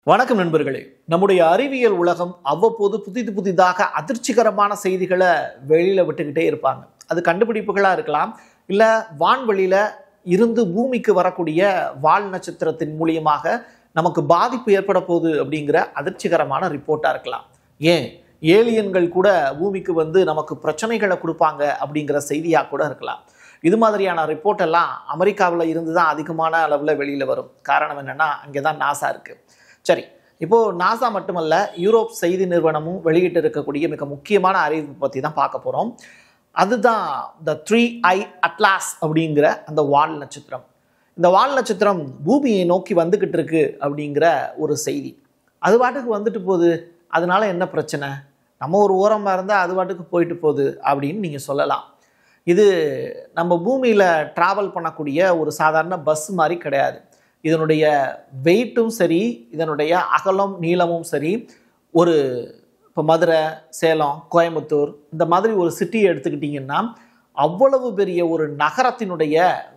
வணக்கம் நண்பர்களே. நம்முடைய அறிவியல் உலகம் அவ்வப்போது புதிதாக அதிர்ச்சிகரமான செய்திகளை வெளியில விட்டுக்கிட்டே இருப்பாங்க. அது கண்டுபிடிப்புகளா இருக்கலாம், இல்ல வான்வெளியில இருந்து பூமிக்கு வரக்கூடிய வால் நட்சத்திரத்தின் மூலியமாக நமக்கு பாதிப்பு ஏற்பட போகுது அப்படிங்கிற அதிர்ச்சிகரமான ரிப்போர்ட்டா இருக்கலாம். ஏன் ஏலியன்கள் கூட பூமிக்கு வந்து நமக்கு பிரச்சனைகளை கொடுப்பாங்க அப்படிங்கிற செய்தியா கூட இருக்கலாம். இது மாதிரியான ரிப்போர்ட் எல்லாம் அமெரிக்காவில் இருந்து தான் அதிகமான அளவில் வெளியில் வரும். காரணம் என்னன்னா, அங்கே தான் நாசா இருக்கு. சரி, இப்போ நாசா மட்டுமல்ல, யூரோப் செய்தி நிறுவனமும் வெளியிட்டு இருக்கக்கூடிய மிக முக்கியமான அறிவிப்பு பற்றி தான் பார்க்க போகிறோம். அதுதான் த 3i அட்லாஸ் அப்படிங்கிற அந்த வால் நட்சத்திரம். இந்த வால் நட்சத்திரம் பூமியை நோக்கி வந்துக்கிட்டு இருக்கு அப்படிங்கிற ஒரு செய்தி. அது பாட்டுக்கு வந்துட்டு போகுது, அதனால என்ன பிரச்சனை, நம்ம ஒரு ஓரமாக இருந்தால் அது பாட்டுக்கு போயிட்டு போகுது அப்படின்னு நீங்கள் சொல்லலாம். இது நம்ம பூமியில் ட்ராவல் பண்ணக்கூடிய ஒரு சாதாரண பஸ் மாதிரி கிடையாது. இதனுடைய வெயிட்டும் சரி, இதனுடைய அகலம் நீளமும் சரி, ஒரு இப்போ மதுரை, சேலம், கோயம்புத்தூர் இந்த மாதிரி ஒரு சிட்டியை எடுத்துக்கிட்டிங்கன்னா அவ்வளவு பெரிய ஒரு நகரத்தினுடைய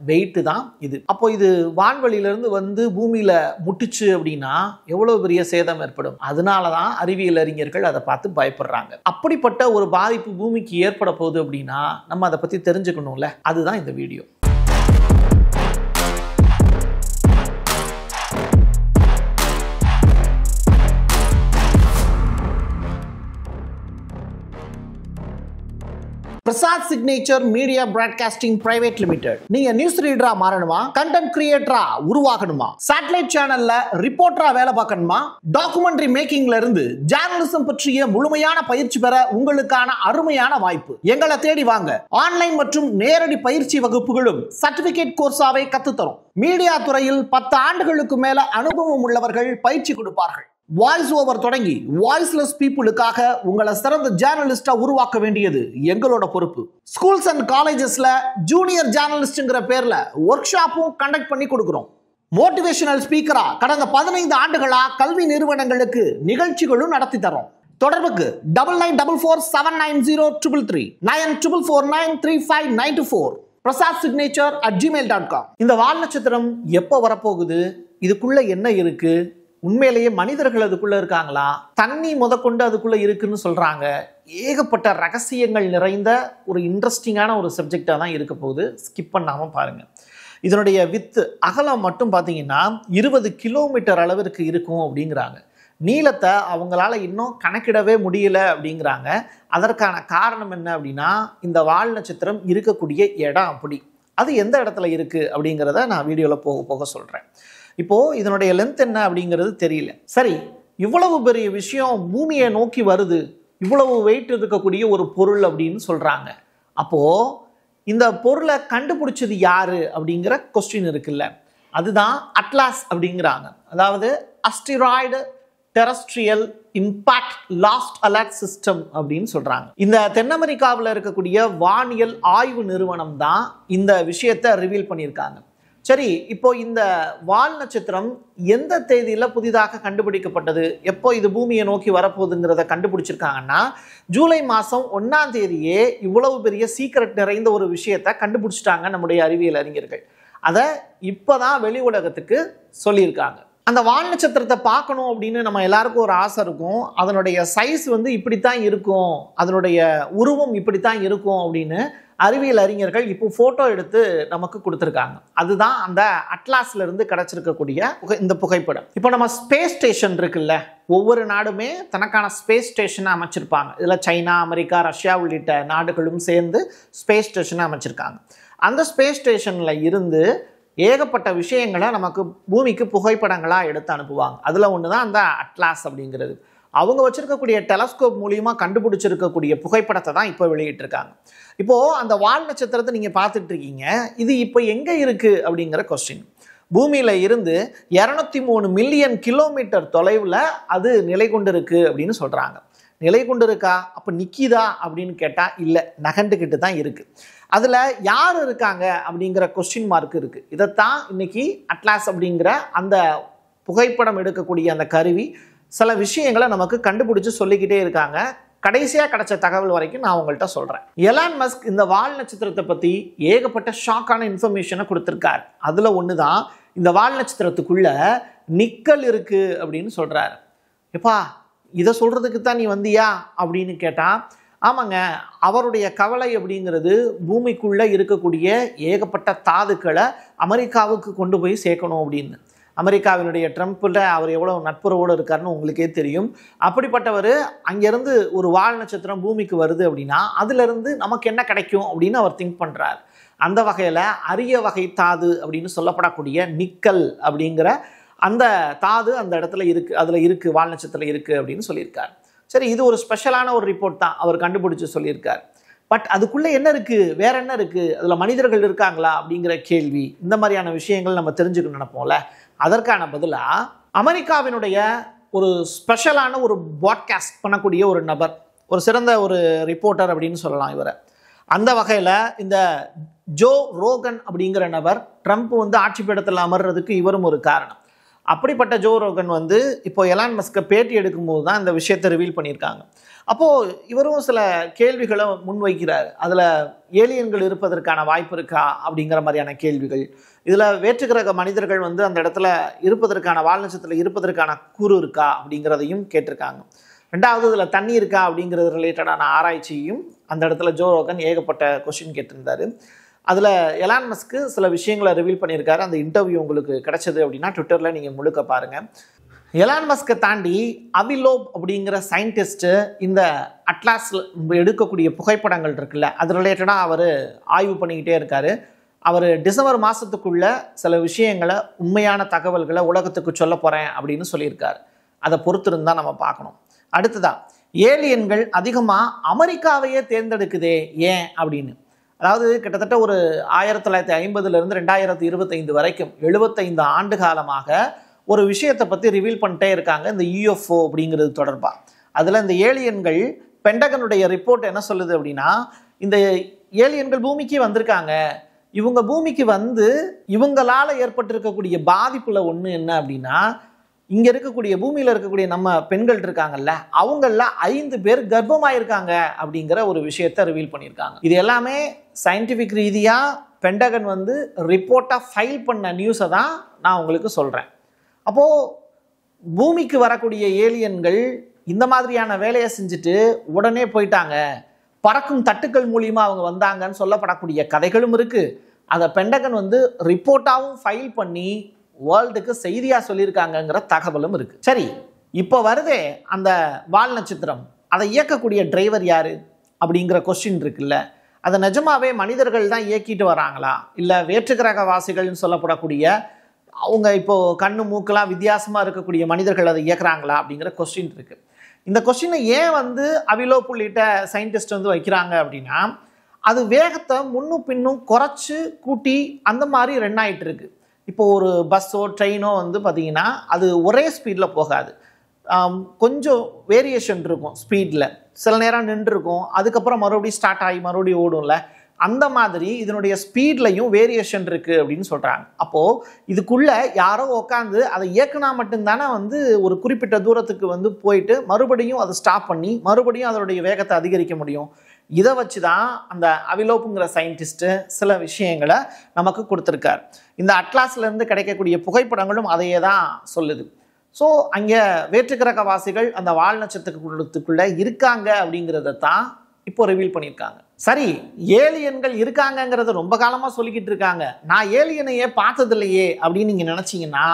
வெயிட்டு தான் இது. அப்போ இது வான்வெளியிலேருந்து வந்து பூமியில் முட்டுச்சு அப்படின்னா எவ்வளவு பெரிய சேதம் ஏற்படும். அதனால தான் அறிவியல் அறிஞர்கள் அதை பார்த்து பயப்படுறாங்க. அப்படிப்பட்ட ஒரு பாதிப்பு பூமிக்கு ஏற்பட போகுது அப்படின்னா நம்ம அதை பற்றி தெரிஞ்சுக்கணும்ல, அதுதான் இந்த video. Prasad signature media broadcasting private limited. நீங்க நியூஸ் ரீடரா மாறணுமா, கண்டென்ட் கிரியேட்டரா உருவாகணுமா, சேட்டலைட் சேனல்ல ரிப்போர்ட்டரா வேலை பார்க்கணுமா, டாக்குமெண்ட்ரி மேக்கிங்ல இருந்து ஜேர்னலிசம் பற்றிய முழுமையான பயிற்சி பெற உங்களுக்கான அருமையான வாய்ப்பு. எங்களை தேடி வாங்க. ஆன்லைன் மற்றும் நேரடி பயிற்சி வகுப்புகளும் சர்டிபிகேட் கோர்ஸாவே கத்துத்தரும். மீடியா துறையில் 10 ஆண்டுகளுக்கு மேல அனுபவம் உள்ளவர்கள் பயிற்சி கொடுப்பார்கள். வாய்ஸ் ஓவர் தொடங்கி வாய்ஸ்லெஸ் பீப்புளுக்காக உங்களை சிறந்த ஜேர்னலிஸ்டா உருவாக்க வேண்டியது எங்களோட பொறுப்பு. ஸ்கூல்ஸ் அண்ட் காலேஜஸ்ல ஜூனியர் ஜேர்னலிஸ்ட்ங்கிற பேர்ல ஒர்க் ஷாப்பும் கண்டக்ட் பண்ணி கொடுக்கிறோம். மோட்டிவேஷனல் ஸ்பீக்கரா கடந்த 15 ஆண்டுகளா கல்வி நிறுவனங்களுக்கு நிகழ்ச்சிகளும் நடத்தி தரோம். தொடர்புக்கு 9944790333 94493594 prasadsignature@gmail.com. இந்த வால் நட்சத்திரம் எப்போ வரப்போகுது, இதுக்குள்ள என்ன இருக்கு, உண்மையிலேயே மனிதர்கள் அதுக்குள்ள இருக்காங்களா, தண்ணி முதற்கொண்டு அதுக்குள்ள இருக்குன்னு சொல்றாங்க. ஏகப்பட்ட ரகசியங்கள் நிறைந்த ஒரு இன்ட்ரெஸ்டிங்கான ஒரு சப்ஜெக்டா தான் இருக்க போகுது. ஸ்கிப் பண்ணாம பாருங்க. இதனுடைய வித்து அகலம் மட்டும் பார்த்தீங்கன்னா 20 கிலோமீட்டர் அளவிற்கு இருக்கும் அப்படிங்கிறாங்க. நீளத்தை அவங்களால இன்னும் கணக்கிடவே முடியல அப்படிங்கிறாங்க. அதற்கான காரணம் என்ன அப்படின்னா, இந்த வால் நட்சத்திரம் இருக்கக்கூடிய இடம் அப்படி. அது எந்த இடத்துல இருக்கு அப்படிங்கிறத நான் வீடியோவில் போக போக சொல்றேன். இப்போ இதனுடைய லென்த் என்ன அப்படிங்கிறது தெரியல. சரி, இவ்வளவு பெரிய விஷயம் பூமியை நோக்கி வருது, இவ்வளவு வெயிட் இருக்கக்கூடிய ஒரு பொருள் அப்படின்னு சொல்றாங்க. அப்போ இந்த பொருளை கண்டுபிடிச்சது யாரு அப்படிங்கிற கொஸ்டின் இருக்குல்ல, அதுதான் அட்லாஸ் அப்படிங்கிறாங்க. அதாவது asteroid terrestrial impact last alert system அப்படின்னு சொல்றாங்க. இந்த தென் அமெரிக்காவில் இருக்கக்கூடிய வானியல் ஆய்வு நிறுவனம் தான் இந்த விஷயத்தை ரிவீல் பண்ணியிருக்காங்க. சரி, இப்போ இந்த வால் நட்சத்திரம் எந்த தேதியில புதிதாக கண்டுபிடிக்கப்பட்டது, எப்போ இது பூமியை நோக்கி வரப்போகுதுங்கிறத கண்டுபிடிச்சிருக்காங்கன்னா, ஜூலை மாதம் 1ஆம் தேதியே இவ்வளவு பெரிய சீக்ரெட் நிறைந்த ஒரு விஷயத்தை கண்டுபிடிச்சிட்டாங்க நம்முடைய அறிவியல் அறிஞர்கள். அதை இப்போதான் வெளி உலகத்துக்கு சொல்லியிருக்காங்க. அந்த வால் நட்சத்திரத்தை பார்க்கணும் அப்படின்னு நம்ம எல்லாருக்கும் ஒரு ஆசை இருக்கும். அதனுடைய சைஸ் வந்து இப்படித்தான் இருக்கும், அதனுடைய உருவம் இப்படித்தான் இருக்கும் அப்படின்னு அறிவியல் அறிஞர்கள் இப்போ ஃபோட்டோ எடுத்து நமக்கு கொடுத்துருக்காங்க. அதுதான் அந்த அட்லாஸ்ல இருந்து கிடைச்சிருக்கக்கூடிய இந்த புகைப்படம். இப்போ நம்ம ஸ்பேஸ் ஸ்டேஷன் இருக்குல்ல, ஒவ்வொரு நாடுமே தனக்கான ஸ்பேஸ் ஸ்டேஷனை அமைச்சிருப்பாங்க. இதில் சைனா, அமெரிக்கா, ரஷ்யா உள்ளிட்ட நாடுகளும் சேர்ந்து ஸ்பேஸ் ஸ்டேஷனை அமைச்சிருக்காங்க. அந்த ஸ்பேஸ் ஸ்டேஷனில் இருந்து ஏகப்பட்ட விஷயங்களை நமக்கு பூமிக்கு புகைப்படங்களாக எடுத்து அனுப்புவாங்க. அதில் ஒன்று தான் அந்த அட்லாஸ் அப்படிங்கிறது. அவங்க வச்சிருக்கக்கூடிய டெலஸ்கோப் மூலியமாக கண்டுபிடிச்சிருக்கக்கூடிய புகைப்படத்தை தான் இப்போ வெளியிட்டிருக்காங்க. இப்போது அந்த வால் நட்சத்திரத்தை நீங்கள் பார்த்துட்டு இருக்கீங்க. இது இப்போ எங்கே இருக்குது அப்படிங்கிற கொஸ்டின். பூமியில் இருந்து 203 மில்லியன் கிலோமீட்டர் தொலைவில் அது நிலை கொண்டு இருக்கு அப்படின்னு சொல்கிறாங்க. நிலை கொண்டு இருக்கா, அப்போ நிற்கிதா அப்படின்னு கேட்டால் இல்லை, நகண்டுக்கிட்டு தான் இருக்குது. அதில் யார் இருக்காங்க அப்படிங்கிற கொஸ்டின் மார்க் இருக்குது. இதைத்தான் இன்னைக்கு அட்லாஸ் அப்படிங்கிற அந்த புகைப்படம் எடுக்கக்கூடிய அந்த கருவி சில விஷயங்களை நமக்கு கண்டுபிடிச்சு சொல்லிக்கிட்டே இருக்காங்க. கடைசியாக கிடைச்ச தகவல் வரைக்கும் நான் உங்கள்கிட்ட சொல்கிறேன். எலான் மஸ்க் இந்த வால் நட்சத்திரத்தை பற்றி ஏகப்பட்ட ஷாக்கான இன்ஃபர்மேஷனை கொடுத்துருக்காரு. அதில் ஒன்று தான் இந்த வால் நட்சத்திரத்துக்குள்ள நிக்கல் இருக்கு அப்படின்னு சொல்றாரு. எப்பா இதை சொல்றதுக்கு தான் நீ வந்தியா அப்படின்னு கேட்டா, ஆமாங்க, அவருடைய கவலை அப்படிங்கிறது பூமிக்குள்ள இருக்கக்கூடிய ஏகப்பட்ட தாதுக்களை அமெரிக்காவுக்கு கொண்டு போய் சேர்க்கணும் அப்படின்னு. அமெரிக்காவினுடைய ட்ரம்ப்ல அவர் எவ்வளவு நட்புறவோடு இருக்காருன்னு உங்களுக்கே தெரியும். அப்படிப்பட்டவர் அங்கிருந்து ஒரு வால் நட்சத்திரம் பூமிக்கு வருது அப்படின்னா அதுல இருந்து நமக்கு என்ன கிடைக்கும் அப்படின்னு அவர் திங்க் பண்றார். அந்த வகையில அரிய வகை தாது அப்படின்னு சொல்லப்படக்கூடிய நிக்கல் அப்படிங்கிற அந்த தாது அந்த இடத்துல இருக்கு, அதுல இருக்கு, வால் நட்சத்திரத்துல இருக்கு அப்படின்னு சொல்லியிருக்கார். சரி, இது ஒரு ஸ்பெஷலான ஒரு ரிப்போர்ட் தான், அவர் கண்டுபிடிச்சு சொல்லியிருக்கார். பட் அதுக்குள்ள என்ன இருக்கு, வேற என்ன இருக்கு, அதுல மனிதர்கள் இருக்காங்களா அப்படிங்கிற கேள்வி, இந்த மாதிரியான விஷயங்கள் நம்ம தெரிஞ்சுக்கணும் நினைப்போம்ல. அதற்கான பதிலா அமெரிக்காவினுடைய ஒரு ஸ்பெஷலான ஒரு பாட்காஸ்ட் பண்ணக்கூடிய ஒரு நபர், ஒரு சிறந்த ஒரு ரிப்போர்ட்டர் அப்படின்னு சொல்லலாம் இவரை. அந்த வகையில் இந்த ஜோ ரோகன் அப்படிங்கிற நபர் ட்ரம்ப் ஆட்சி பீடத்தில் அமர்றதுக்கு இவரும் ஒரு காரணம். அப்படிப்பட்ட ஜோ ரோகன் இப்போ எலான் மஸ்கை பேட்டி எடுக்கும்போது தான் இந்த விஷயத்தை ரிவீல் பண்ணியிருக்காங்க. அப்போது இவரும் சில கேள்விகளை முன்வைக்கிறார். அதில் ஏலியன்கள் இருப்பதற்கான வாய்ப்பு இருக்கா அப்படிங்கிற மாதிரியான கேள்விகள், இதில் வேற்றுக்கிரக மனிதர்கள் அந்த இடத்துல இருப்பதற்கான, வால் நட்சத்திரத்தில் இருப்பதற்கான கூறு இருக்கா அப்படிங்கிறதையும் கேட்டிருக்காங்க. ரெண்டாவது, இதில் தண்ணி இருக்கா அப்படிங்கிறது ரிலேட்டடான ஆராய்ச்சியும் அந்த இடத்துல ஜோ ரோகன் ஏகப்பட்ட கொஸ்டின் கேட்டிருந்தார். அதில் எலான் மஸ்க்கு சில விஷயங்களை ரிவீல் பண்ணியிருக்காரு. அந்த இன்டர்வியூ உங்களுக்கு கிடைச்சது அப்படின்னா ட்விட்டரில் நீங்கள் முழுக்க பாருங்கள். எலான் மஸ்கை தாண்டி அவிலோப் அப்படிங்கிற சயின்டிஸ்ட்டு இந்த அட்லாஸில் எடுக்கக்கூடிய புகைப்படங்கள் இருக்குல்ல, அது ரிலேட்டடாக அவர் ஆய்வு பண்ணிக்கிட்டே இருக்கார். அவர் டிசம்பர் மாதத்துக்குள்ளே சில விஷயங்களை, உண்மையான தகவல்களை உலகத்துக்கு சொல்ல போகிறேன் அப்படின்னு சொல்லியிருக்கார். அதை பொறுத்திருந்தால் நம்ம பார்க்கணும். அடுத்ததான், ஏலியன்கள் அதிகமாக அமெரிக்காவையே தேர்ந்தெடுக்குதே ஏன் அப்படின்னு. அதாவது கிட்டத்தட்ட ஒரு 1950லேருந்து 2025 வரைக்கும் 75 ஆண்டு காலமாக ஒரு விஷயத்தை பற்றி ரிவீல் பண்ணிட்டே இருக்காங்க, இந்த யூஎஃப்ஓ அப்படிங்கிறது தொடர்பாக. அதில் இந்த ஏலியன்கள், பென்டகனுடைய ரிப்போர்ட் என்ன சொல்லுது அப்படின்னா, இந்த ஏலியன்கள் பூமிக்கு வந்திருக்காங்க, இவங்க பூமிக்கு இவங்களால் ஏற்பட்டிருக்கக்கூடிய பாதிப்பில் ஒன்று என்ன அப்படின்னா, இங்கே இருக்கக்கூடிய பூமியில் இருக்கக்கூடிய நம்ம பெண்கள் இருக்காங்கல்ல, அவங்கள 5 பேர் கர்ப்பமாயிருக்காங்க அப்படிங்கிற ஒரு விஷயத்தை ரிவீல் பண்ணியிருக்காங்க. இது எல்லாமே சயின்டிஃபிக் ரீதியாக பென்டகன் ரிப்போர்ட்டாக ஃபைல் பண்ண நியூஸை தான் நான் உங்களுக்கு சொல்கிறேன். அப்போது பூமிக்கு வரக்கூடிய ஏலியன்கள் இந்த மாதிரியான வேலையை செஞ்சுட்டு உடனே போயிட்டாங்க, பறக்கும் தட்டுக்கள் மூலியமாக அவங்க வந்தாங்கன்னு சொல்லப்படக்கூடிய கதைகளும் இருக்குது. அதை பென்டகன் ரிப்போர்ட்டாகவும் ஃபைல் பண்ணி வேர்ல்டுக்கு செய்தியாக சொல்லியிருக்காங்கங்கிற தகவலும் இருக்குது. சரி, இப்போ வருதே அந்த வால் நட்சத்திரம், அதை இயக்கக்கூடிய டிரைவர் யார் அப்படிங்கிற கொஸ்டின் இருக்குல்ல, அதை நிஜமாவே மனிதர்கள் தான் இயக்கிட்டு வராங்களா, இல்லை வேற்றுக்கிரக வாசிகள்னு சொல்லப்படக்கூடிய அவங்க இப்போது கண்ணு மூக்கெல்லாம் வித்தியாசமாக இருக்கக்கூடிய மனிதர்கள் அதை இயக்குறாங்களா அப்படிங்கிற கொஸ்டின் இருக்குது. இந்த கொஸ்டினை ஏன் அவிலோப் உள்ளிட்ட சயின்டிஸ்ட் வைக்கிறாங்க அப்படின்னா, அது வேகத்தை முன்னும் பின்னும் குறைச்சி கூட்டி அந்த மாதிரி ரன் ஆகிட்டு இருக்கு. இப்போ ஒரு பஸ்ஸோ ட்ரெயினோ பார்த்தீங்கன்னா அது ஒரே ஸ்பீடில் போகாது, கொஞ்சம் வேரியேஷன் இருக்கும் ஸ்பீடில். சில நேரம் நின்றுருக்கும், அதுக்கப்புறம் மறுபடியும் ஸ்டார்ட் ஆகி மறுபடியும் ஓடும்ல, அந்த மாதிரி இதனுடைய ஸ்பீட்லையும் வேரியேஷன் இருக்குது அப்படின்னு சொல்கிறாங்க. அப்போது இதுக்குள்ளே யாரோ உட்காந்து அதை இயக்குனா மட்டும்தானே ஒரு குறிப்பிட்ட தூரத்துக்கு போயிட்டு மறுபடியும் அதை ஸ்டாப் பண்ணி மறுபடியும் அதனுடைய வேகத்தை அதிகரிக்க முடியும். இதை வச்சு தான் அந்த அவிலோப்புங்கிற சயின்டிஸ்ட்டு சில விஷயங்களை நமக்கு கொடுத்துருக்கார். இந்த அட்லாஸ்லேருந்து கிடைக்கக்கூடிய புகைப்படங்களும் அதையே தான் சொல்லுது. ஸோ அங்கே வேற்றுக்கிரக வாசிகள் அந்த வால் நட்சத்திரத்துக்குள்ளே இருக்காங்க அப்படிங்கிறத தான் இப்போ ரிவீல் பண்ணியிருக்காங்க. சரி, ஏலியன்கள் இருக்காங்கங்கிறத ரொம்ப காலமாக சொல்லிக்கிட்டு இருக்காங்க, நான் ஏலியனையே பார்த்ததில்லையே அப்படின்னு நீங்கள் நினச்சிங்கன்னா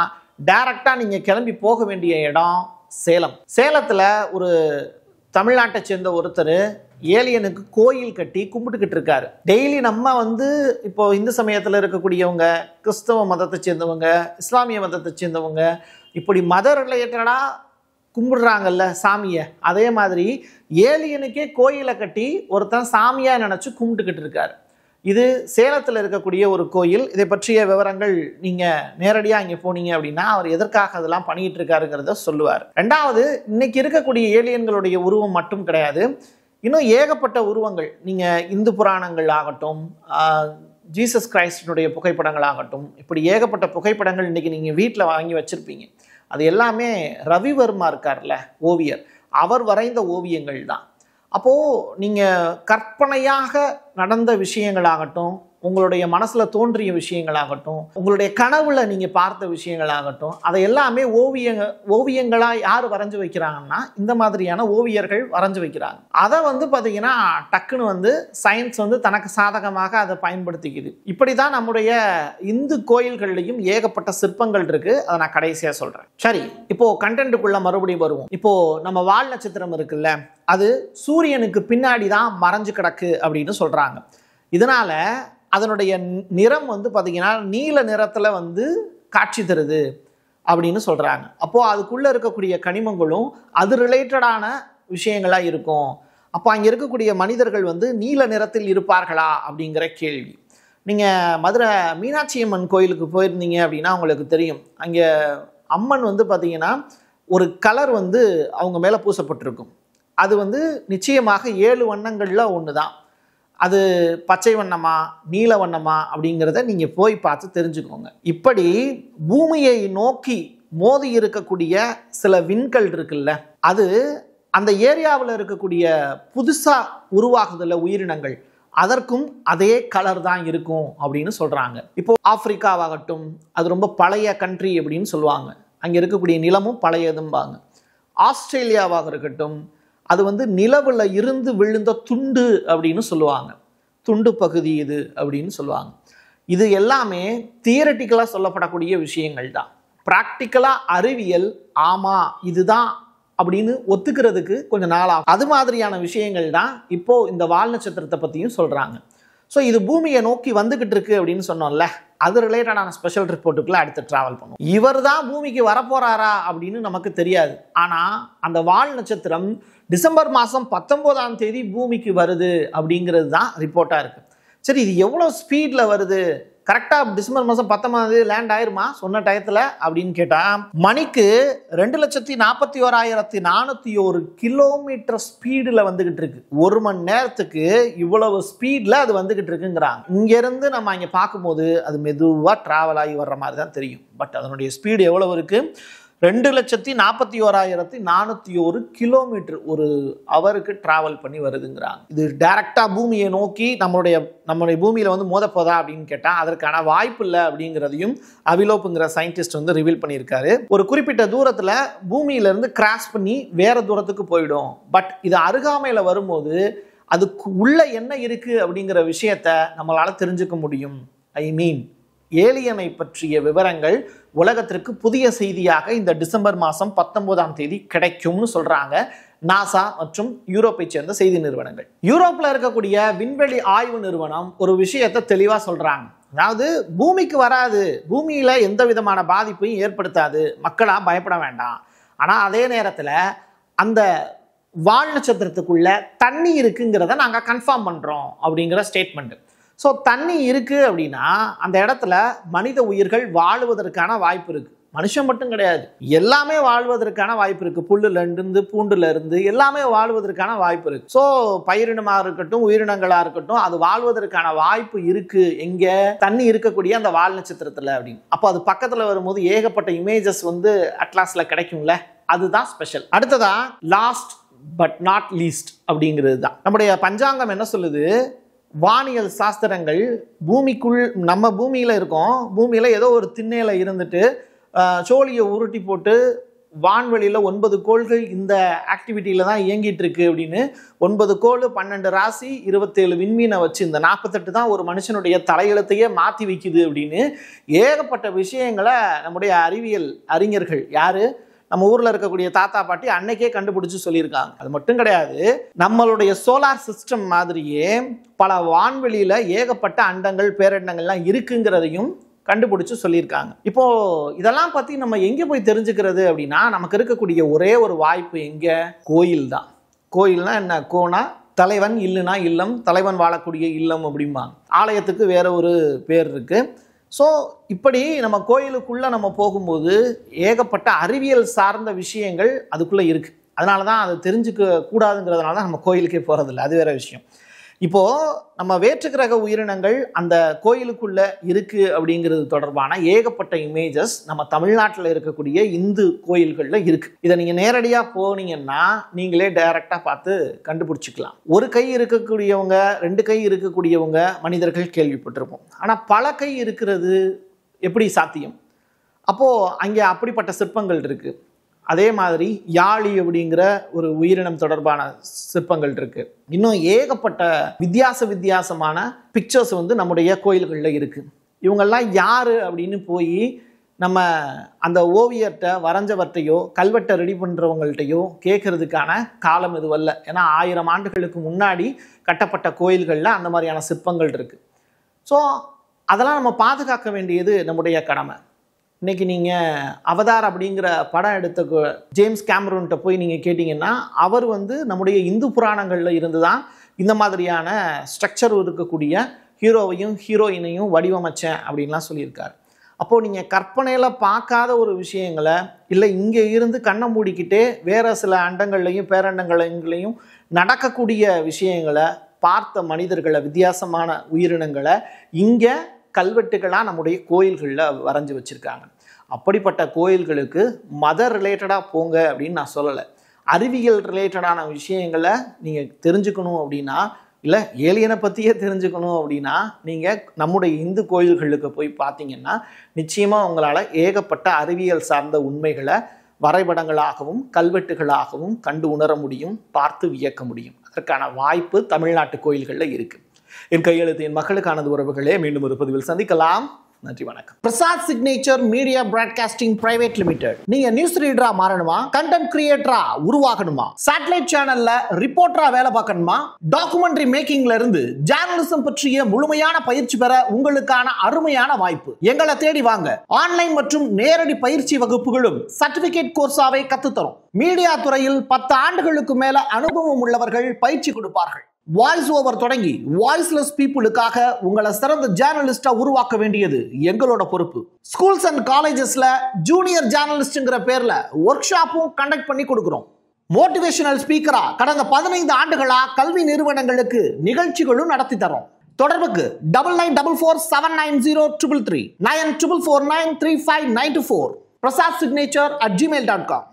டைரக்டாக நீங்கள் கிளம்பி போக வேண்டிய இடம் சேலம். சேலத்தில் ஒரு தமிழ்நாட்டை சேர்ந்த ஒருத்தர் ஏலியனுக்கு கோயில் கட்டி கும்பிட்டுக்கிட்டு இருக்காரு. டெய்லி நம்ம இப்போ இந்து சமயத்தில் இருக்கக்கூடியவங்க, கிறிஸ்தவ மதத்தை சேர்ந்தவங்க, இஸ்லாமிய மதத்தை சேர்ந்தவங்க, இப்படி மத ரிலேட்டடாக கும்பிடுறாங்கல்ல சாமியை, அதே மாதிரி ஏலியனுக்கே கோயிலை கட்டி ஒருத்தன் சாமியாக நினச்சி கும்பிட்டுக்கிட்டு இருக்காரு. இது சேலத்தில் இருக்கக்கூடிய ஒரு கோயில். இதை பற்றிய விவரங்கள் நீங்கள் நேரடியாக இங்கே போனீங்க அப்படின்னா அவர் எதற்காக அதெல்லாம் பண்ணிகிட்டு இருக்காருங்கிறத சொல்லுவார். ரெண்டாவது, இன்னைக்கு இருக்கக்கூடிய ஏலியன்களுடைய உருவம் மட்டும் கிடையாது, இன்னும் ஏகப்பட்ட உருவங்கள், நீங்கள் இந்து புராணங்கள் ஆகட்டும், ஜீசஸ் கிரைஸ்டனுடைய புகைப்படங்கள் ஆகட்டும், இப்படி ஏகப்பட்ட புகைப்படங்கள் இன்றைக்கி நீங்கள் வீட்டில் வாங்கி வச்சுருப்பீங்க. அது எல்லாமே ரவிவர்மா இருக்கார்ல ஓவியர், அவர் வரைந்த ஓவியங்கள் தான். அப்போது நீங்கள் கற்பனையாக நடந்த விஷயங்களாகட்டும், உங்களுடைய மனசுல தோன்றிய விஷயங்களாகட்டும், உங்களுடைய கனவுல நீங்க பார்த்த விஷயங்களாகட்டும், அதை எல்லாமே ஓவியங்களா யார் வரைஞ்சு வைக்கிறாங்கன்னா இந்த மாதிரியான ஓவியர்கள் வரைஞ்சு வைக்கிறாங்க. அதை வந்து பாத்தீங்கன்னா டக்குன்னு வந்து சயின்ஸ் வந்து தனக்கு சாதகமாக அதை பயன்படுத்திக்குது. இப்படிதான் நம்முடைய இந்து கோயில்கள்லையும் ஏகப்பட்ட சிற்பங்கள் இருக்கு. அதை நான் கடைசியா சொல்றேன். சரி, இப்போ கண்டென்ட்டுக்குள்ள மறுபடியும் வருவோம். இப்போ நம்ம வால் நட்சத்திரம் இருக்குல்ல, அது சூரியனுக்கு பின்னாடி தான் மறைஞ்சு கிடக்கு அப்படின்னு சொல்றாங்க. இதனால அதனுடைய நிறம் வந்து பாத்தீங்கன்னா நீல நிறத்துல வந்து காட்சி தருது அப்படின்னு சொல்றாங்க. அப்போ அதுக்குள்ள இருக்கக்கூடிய கனிமங்களும் அது ரிலேட்டடான விஷயங்களா இருக்கும். அப்போ அங்க இருக்கக்கூடிய மனிதர்கள் வந்து நீல நிறத்தில் இருப்பார்களா அப்படிங்கிற கேள்வி. நீங்க மதுரை மீனாட்சி அம்மன் கோயிலுக்கு போயிருந்தீங்க அப்படின்னா உங்களுக்கு தெரியும். அங்க அம்மன் வந்து பாத்தீங்கன்னா ஒரு கலர் வந்து அவங்க மேல பூசப்பட்டிருக்கும். அது வந்து நிச்சயமாக 7 வண்ணங்கள்ல ஒன்று தான். அது பச்சை வண்ணமா நீல வண்ணமா அப்படிங்கிறத நீங்க போய் பார்த்து தெரிஞ்சுக்கோங்க. இப்படி பூமியை நோக்கி மோதி இருக்கக்கூடிய சில விண்கள் இருக்குல்ல, அது அந்த ஏரியாவில் இருக்கக்கூடிய புதுசா உருவாகுதல்ல உயிரினங்கள், அதற்கும் அதே கலர் தான் இருக்கும் அப்படின்னு சொல்றாங்க. இப்போ ஆப்பிரிக்காவாகட்டும், அது ரொம்ப பழைய கண்ட்ரி அப்படின்னு சொல்லுவாங்க. அங்கே இருக்கக்கூடிய நிலமும் பழையதும்பாங்க. ஆஸ்திரேலியாவாக இருக்கட்டும், அது வந்து நிலவுல இருந்து விழுந்த துண்டு அப்படின்னு சொல்லுவாங்க. துண்டு பகுதி இது அப்படின்னு சொல்லுவாங்க. இது எல்லாமே தியரட்டிக்கலாக சொல்லப்படக்கூடிய விஷயங்கள் தான். ப்ராக்டிக்கலாக அறிவியல் ஆமா இதுதான் அப்படின்னு ஒத்துக்கிறதுக்கு கொஞ்சம் நாளாகும். அது மாதிரியான விஷயங்கள் தான் இப்போ இந்த வால் நட்சத்திரத்தை பற்றியும் சொல்கிறாங்க. ஸோ இது பூமியை நோக்கி வந்துகிட்டு இருக்கு அப்படின்னு சொன்னோம்ல, அது ரிலேட்டடான ஸ்பெஷல் ரிப்போர்ட்டுக்குள்ள அடுத்து டிராவல் பண்ணுவோம். இவர் தான் பூமிக்கு வரப்போறாரா அப்படின்னு நமக்கு தெரியாது. ஆனால் அந்த வால் நட்சத்திரம் டிசம்பர் மாதம் 19ஆம் தேதி பூமிக்கு வருது அப்படிங்கிறது தான் ரிப்போர்ட்டாக இருக்கு. சரி, இது எவ்வளோ ஸ்பீடில் வருது, கரெக்டாக டிசம்பர் மாதம் 19ஆம் தேதி லேண்ட் ஆயிருமா சொன்ன டயத்தில் அப்படின்னு கேட்டால், மணிக்கு 2,41,401 கிலோமீட்டர் ஸ்பீடில் வந்துகிட்டு இருக்கு. 1 மணி நேரத்துக்கு இவ்வளவு ஸ்பீடில் அது வந்துகிட்டு இருக்குங்கிறாங்க. இங்கேருந்து நம்ம அங்கே பார்க்கும்போது அது மெதுவாக ட்ராவல் ஆகி வர்ற மாதிரி தான் தெரியும். பட் அதனுடைய ஸ்பீடு எவ்வளவு இருக்கு? 2,41,401 கிலோமீட்டர் ஒரு அவருக்கு டிராவல் பண்ணி வருதுங்கிறாங்க. இது டைரக்டா பூமியை நோக்கி நம்மளுடைய பூமியில வந்து மோதப்போதா அப்படின்னு கேட்டா அதற்கான வாய்ப்பு இல்லை அப்படிங்கிறதையும் அவிலோப்புங்கிற சயின்டிஸ்ட் வந்து ரிவீல் பண்ணியிருக்காரு. ஒரு குறிப்பிட்ட தூரத்துல பூமியில இருந்து கிராஸ் பண்ணி வேற தூரத்துக்கு போயிடும். பட் இது அருகாமையில வரும்போது அதுக்கு உள்ள என்ன இருக்கு அப்படிங்கிற விஷயத்த நம்மளால தெரிஞ்சுக்க முடியும். ஏலியனை பற்றிய விவரங்கள் உலகத்திற்கு புதிய செய்தியாக இந்த டிசம்பர் மாதம் 19ஆம் தேதி கிடைக்கும்னு சொல்றாங்க நாசா மற்றும் யூரோப்பை சேர்ந்த செய்தி நிறுவனங்கள். யூரோப்ல இருக்கக்கூடிய விண்வெளி ஆய்வு நிறுவனம் ஒரு விஷயத்தை தெளிவா சொல்றாங்க. அதாவது பூமிக்கு வராது, பூமியில எந்த விதமான பாதிப்பையும் ஏற்படுத்தாது, மக்களா பயப்பட வேண்டாம். ஆனா அதே நேரத்துல அந்த வால் நட்சத்திரத்துக்குள்ள தண்ணி இருக்குங்கிறத நாங்க கன்ஃபார்ம் பண்றோம் அப்படிங்கிற ஸ்டேட்மெண்ட். ஸோ தண்ணி இருக்குது அப்படின்னா அந்த இடத்துல மனித உயிர்கள் வாழுவதற்கான வாய்ப்பு இருக்குது. மனுஷன் மட்டும் கிடையாது, எல்லாமே வாழ்வதற்கான வாய்ப்பு இருக்குது. புல்லுலேருந்து பூண்டுலேருந்து எல்லாமே வாழ்வதற்கான வாய்ப்பு இருக்குது. ஸோ பயிரினமாக இருக்கட்டும் உயிரினங்களாக இருக்கட்டும் அது வாழ்வதற்கான வாய்ப்பு இருக்குது. எங்கே? தண்ணி இருக்கக்கூடிய அந்த வால் நட்சத்திரத்தில் அப்படின்னு. அப்போ அது பக்கத்தில் வரும்போது ஏகப்பட்ட இமேஜஸ் வந்து அட்லாஸில் கிடைக்கும்ல, அதுதான் ஸ்பெஷல். அடுத்ததா லாஸ்ட் பட் நாட் லீஸ்ட் அப்படிங்கிறது தான். நம்முடைய பஞ்சாங்கம் என்ன சொல்லுது? வானியல் சாஸ்திரங்கள் பூமிக்குள், நம்ம பூமியில் இருக்கோம், பூமியில் ஏதோ ஒரு திண்ணையில் இருந்துட்டு சோழியை உருட்டி போட்டு வான்வெளியில் 9 கோள்கள் இந்த ஆக்டிவிட்டியில் தான் இயங்கிட்டு இருக்கு அப்படின்னு 9 கோள் 12 ராசி 27 விண்மீனை வச்சு இந்த 48 தான் ஒரு மனுஷனுடைய தலையெழுத்தையே மாற்றி வைக்குது அப்படின்னு ஏகப்பட்ட விஷயங்களை நம்முடைய அறிவியல் அறிஞர்கள் யாரு நம்ம ஊர்ல இருக்கக்கூடிய தாத்தா பாட்டி அன்னைக்கே கண்டுபிடிச்சு சொல்லியிருக்காங்க. அது மட்டும் கிடையாது, நம்மளுடைய சோலார் சிஸ்டம் மாதிரியே பல வான்வெளியில ஏகப்பட்ட அண்டங்கள் பேரண்டங்கள்லாம் இருக்குங்கிறதையும் கண்டுபிடிச்சு சொல்லியிருக்காங்க. இப்போ இதெல்லாம் பத்தி நம்ம எங்க போய் தெரிஞ்சுக்கிறது அப்படின்னா, நமக்கு இருக்கக்கூடிய ஒரே ஒரு வாய்ப்பு எங்க? கோயில் தான். கோயில்னா என்ன? கோனா தலைவன், இல்லுனா இல்லம், தலைவன் வாழக்கூடிய இல்லம் அப்படிம்பாங்க. ஆலயத்துக்கு வேற ஒரு பேர் இருக்கு. ஸோ இப்படி நம்ம கோயிலுக்குள்ளே நம்ம போகும்போது ஏகப்பட்ட அறிவியல் சார்ந்த விஷயங்கள் அதுக்குள்ளே இருக்குது. அதனால தான் அதை தெரிஞ்சுக்க கூடாதுங்கிறதுனால தான் நம்ம கோயிலுக்கே போகிறதில்ல, அது வேற விஷயம். இப்போ நம்ம வேற்றுக்கிரக உயிரினங்கள் அந்த கோயிலுக்குள்ள இருக்கு அப்படிங்கிறது தொடர்பான ஏகப்பட்ட இமேஜஸ் நம்ம தமிழ்நாட்டில் இருக்கக்கூடிய இந்து கோயில்கள்ல இருக்கு. இதை நீங்க நேரடியா போனீங்கன்னா நீங்களே டைரக்டா பார்த்து கண்டுபிடிச்சிக்கலாம். ஒரு கை இருக்கக்கூடியவங்க, 2 கை இருக்கக்கூடியவங்க மனிதர்கள் கேள்விப்பட்டிருப்போம். ஆனா பல கை இருக்கிறது எப்படி சாத்தியம்? அப்போ அங்கே அப்படிப்பட்ட சிற்பங்கள் இருக்கு. அதே மாதிரி யாழி அப்படிங்கிற ஒரு உயிரினம் தொடர்பான சிற்பங்கள் இருக்கு. இன்னும் ஏகப்பட்ட வித்தியாசமான பிக்சர்ஸ் நம்முடைய கோயில்களில் இருக்கு. இவங்கெல்லாம் யாரு அப்படின்னு போய் நம்ம அந்த ஓவியர்கிட்ட, வரைஞ்சவர்கிட்டையோ, கல்வெட்டை ரெடி பண்ணுறவங்கள்ட்டையோ கேட்கறதுக்கான காலம் இதுவல்ல. ஏன்னா 1000 ஆண்டுகளுக்கு முன்னாடி கட்டப்பட்ட கோயில்களில் அந்த மாதிரியான சிற்பங்கள் இருக்கு. ஸோ அதெல்லாம் நம்ம பாதுகாக்க வேண்டியது நம்முடைய கடமை. இன்னைக்கு நீங்கள் அவதார் அப்படிங்கிற படம் எடுத்த ஜேம்ஸ் கேமரூன்கிட்ட போய் நீங்கள் கேட்டிங்கன்னா அவர் நம்முடைய இந்து புராணங்களில் இருந்து தான் இந்த மாதிரியான ஸ்ட்ரக்சர் இருக்கக்கூடிய ஹீரோவையும் ஹீரோயினையும் வடிவமைச்சேன் அப்படின்லாம் சொல்லியிருக்காரு. அப்போது நீங்கள் கற்பனையில் பார்க்காத ஒரு விஷயங்களை, இல்லை இங்கே இருந்து கண்ணை மூடிக்கிட்டே வேறு சில அண்டங்கள்லையும் பேரண்டங்களையும் நடக்கக்கூடிய விஷயங்களை பார்த்த மனிதர்களை, வித்தியாசமான உயிரினங்களை இங்கே கல்வெட்டுகளாக நம்முடைய கோயில்களில் வரைஞ்சி வச்சுருக்காங்க. அப்படிப்பட்ட கோயில்களுக்கு மத ரிலேட்டடாக போங்க அப்படின்னு நான் சொல்லலை. அறிவியல் ரிலேட்டடான விஷயங்களை நீங்கள் தெரிஞ்சுக்கணும் அப்படின்னா, இல்லை ஏலியனை பற்றியே தெரிஞ்சுக்கணும் அப்படின்னா நீங்கள் நம்முடைய இந்து கோயில்களுக்கு போய் பார்த்தீங்கன்னா நிச்சயமாக உங்களால் ஏகப்பட்ட அறிவியல் சார்ந்த உண்மைகளை வரைபடங்களாகவும் கல்வெட்டுகளாகவும் கண்டு உணர முடியும், பார்த்து வியக்க முடியும். அதற்கான வாய்ப்பு தமிழ்நாட்டு கோயில்களில் இருக்குது. என் கையெழுத்து என் மக்களுக்கானது உறவுகளே. மீண்டும் ஒரு பதிவில் சந்திக்கலாம். நன்றி, வணக்கம். Prasad signature media broadcasting private limited. நீங்க நியூஸ் ரீடரா மாறணுமா, கண்டென்ட் கிரியேட்டரா உருவாகணுமா, சேட்டலைட் சேனல்ல ரிப்போர்ட்டரா வேலை பார்க்கணுமா, டாக்குமெண்ட்ரி மேக்கிங்ல இருந்து ஜேர்னலிசம் பற்றிய முழுமையான பயிற்சி பெற உங்களுக்கான அருமையான வாய்ப்பு. எங்களை தேடி வாங்க. ஆன்லைன் மற்றும் நேரடி பயிற்சி வகுப்புகளும் சர்டிபிகேட் கோர்ஸாவே கத்துத்தரும். மீடியா துறையில் 10 ஆண்டுகளுக்கு மேல அனுபவம் உள்ளவர்கள் பயிற்சி கொடுப்பார்கள். வாய்ஸ் ஓவர் தொடங்கி வாய்ஸ்லெஸ் பீப்புளுக்காக உங்களை சிறந்த ஜேர்னலிஸ்டா உருவாக்க வேண்டியது எங்களோட பொறுப்பு. ஸ்கூல்ஸ் அண்ட் காலேஜஸ்ல ஜூனியர் ஜேர்னலிஸ்ட்ங்கிற பேர்ல ஒர்க் ஷாப்பும் கண்டக்ட் பண்ணி கொடுக்கிறோம். மோட்டிவேஷனல் ஸ்பீக்கரா கடந்த 15 ஆண்டுகளா கல்வி நிறுவனங்களுக்கு நிகழ்ச்சிகளும் நடத்தி தரோம். தொடர்புக்கு 9944790333 94493594 prasad signature@gmail.com.